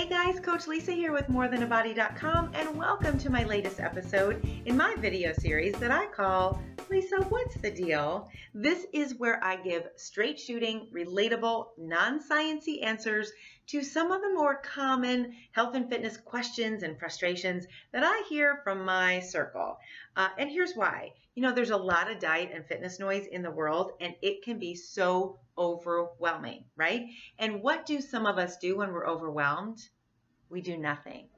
Hey guys, Coach Lisa here with morethanabody.com, and welcome to my latest episode in my video series that I call Lisa, What's the Deal? This is where I give straight shooting, relatable, non-sciencey answers to some of the more common health and fitness questions and frustrations that I hear from my circle. And here's why. There's a lot of diet and fitness noise in the world, and it can be so overwhelming, right? And what do some of us do when we're overwhelmed? We do nothing.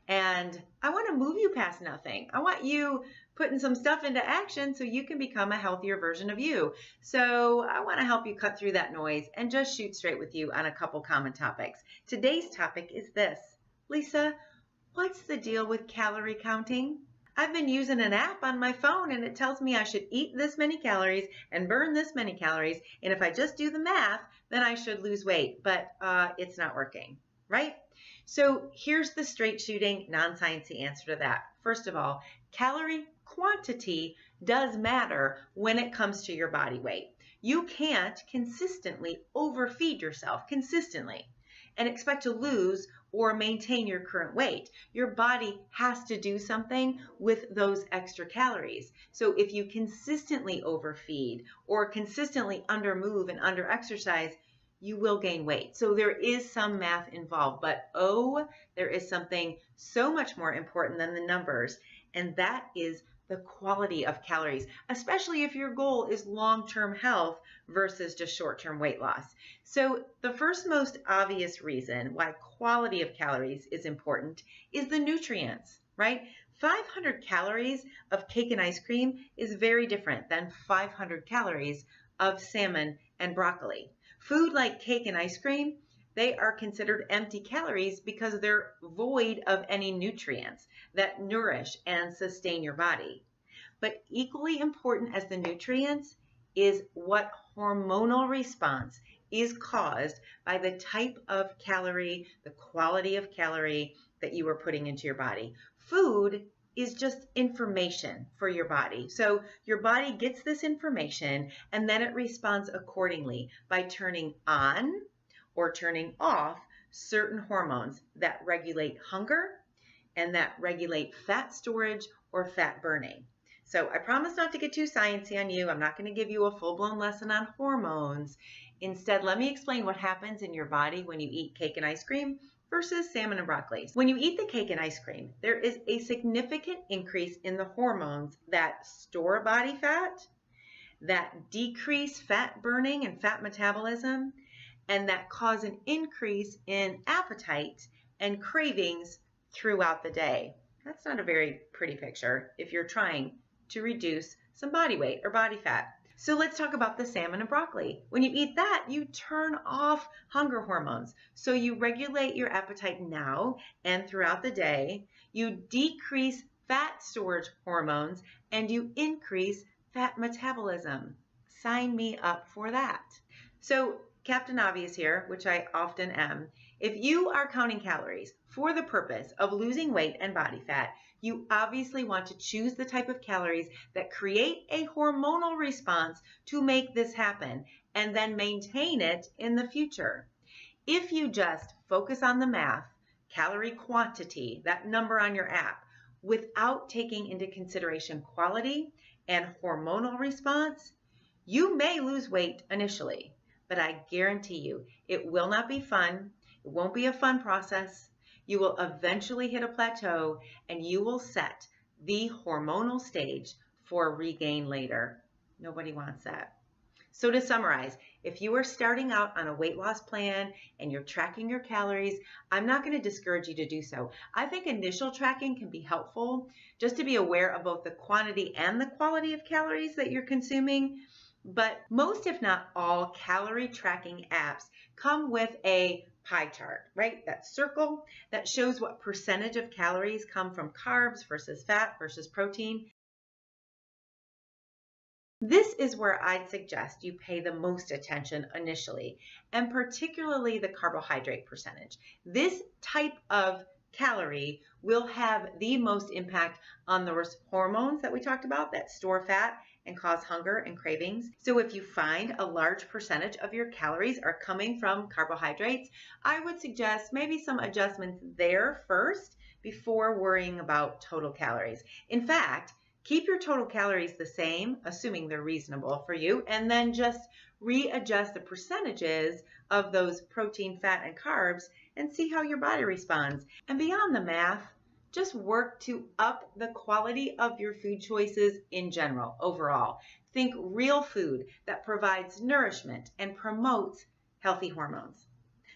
And I want to move you past nothing. I want you putting some stuff into action so you can become a healthier version of you. So I want to help you cut through that noise and just shoot straight with you on a couple common topics. Today's topic is this. Lisa, what's the deal with calorie counting? I've been using an app on my phone and it tells me I should eat this many calories and burn this many calories. And if I just do the math, then I should lose weight, but it's not working, right? So here's the straight shooting, non-sciencey answer to that. First of all, calorie quantity does matter when it comes to your body weight. You can't consistently overfeed yourself consistently and expect to lose or maintain your current weight. Your body has to do something with those extra calories. So if you consistently overfeed or consistently undermove and underexercise, you will gain weight. So there is some math involved, but there is something so much more important than the numbers, and that is the quality of calories, especially if your goal is long-term health versus just short-term weight loss. So the first most obvious reason why quality of calories is important is the nutrients, right? 500 calories of cake and ice cream is very different than 500 calories of salmon and broccoli. Food like cake and ice cream, they are considered empty calories because they're void of any nutrients that nourish and sustain your body. But equally important as the nutrients is what hormonal response is caused by the type of calorie, the quality of calorie that you are putting into your body. Food is just information for your body. So your body gets this information and then it responds accordingly by turning on or turning off certain hormones that regulate hunger and that regulate fat storage or fat burning. So I promise not to get too sciencey on you. I'm not going to give you a full-blown lesson on hormones. Instead, let me explain what happens in your body when you eat cake and ice cream versus salmon and broccoli. When you eat the cake and ice cream, there is a significant increase in the hormones that store body fat, that decrease fat burning and fat metabolism, and that cause an increase in appetite and cravings throughout the day. That's not a very pretty picture if you're trying to reduce some body weight or body fat. So let's talk about the salmon and broccoli. When you eat that, you turn off hunger hormones. So you regulate your appetite now and throughout the day. You decrease fat storage hormones and you increase fat metabolism. Sign me up for that. So Captain Obvious here, which I often am, if you are counting calories for the purpose of losing weight and body fat, you obviously want to choose the type of calories that create a hormonal response to make this happen and then maintain it in the future. If you just focus on the math, calorie quantity, that number on your app, without taking into consideration quality and hormonal response, you may lose weight initially, but I guarantee you it will not be fun. It won't be a fun process. You will eventually hit a plateau and you will set the hormonal stage for regain later. Nobody wants that. So to summarize, if you are starting out on a weight loss plan and you're tracking your calories, I'm not going to discourage you to do so. I think initial tracking can be helpful just to be aware of both the quantity and the quality of calories that you're consuming. But most, if not all, calorie tracking apps come with a pie chart, right? That circle that shows what percentage of calories come from carbs versus fat versus protein. This is where I'd suggest you pay the most attention initially, and particularly the carbohydrate percentage. This type of calorie will have the most impact on those hormones that we talked about that store fat and cause hunger and cravings. So if you find a large percentage of your calories are coming from carbohydrates, I would suggest maybe some adjustments there first before worrying about total calories. In fact, keep your total calories the same, assuming they're reasonable for you, and then just readjust the percentages of those protein, fat, and carbs and see how your body responds. And beyond the math, just work to up the quality of your food choices in general, overall. Think real food that provides nourishment and promotes healthy hormones.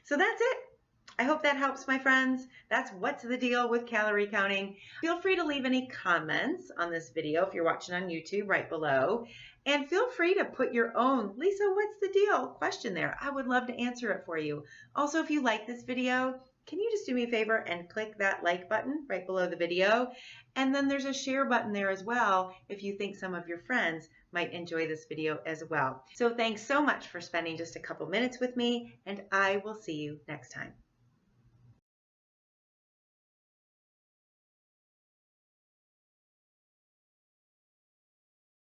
So that's it. I hope that helps, my friends. That's what's the deal with calorie counting. Feel free to leave any comments on this video if you're watching on YouTube right below. And feel free to put your own Lisa, what's the deal question there. I would love to answer it for you. Also, if you like this video, can you just do me a favor and click that like button right below the video? And then there's a share button there as well if you think some of your friends might enjoy this video as well. So thanks so much for spending just a couple minutes with me, and I will see you next time.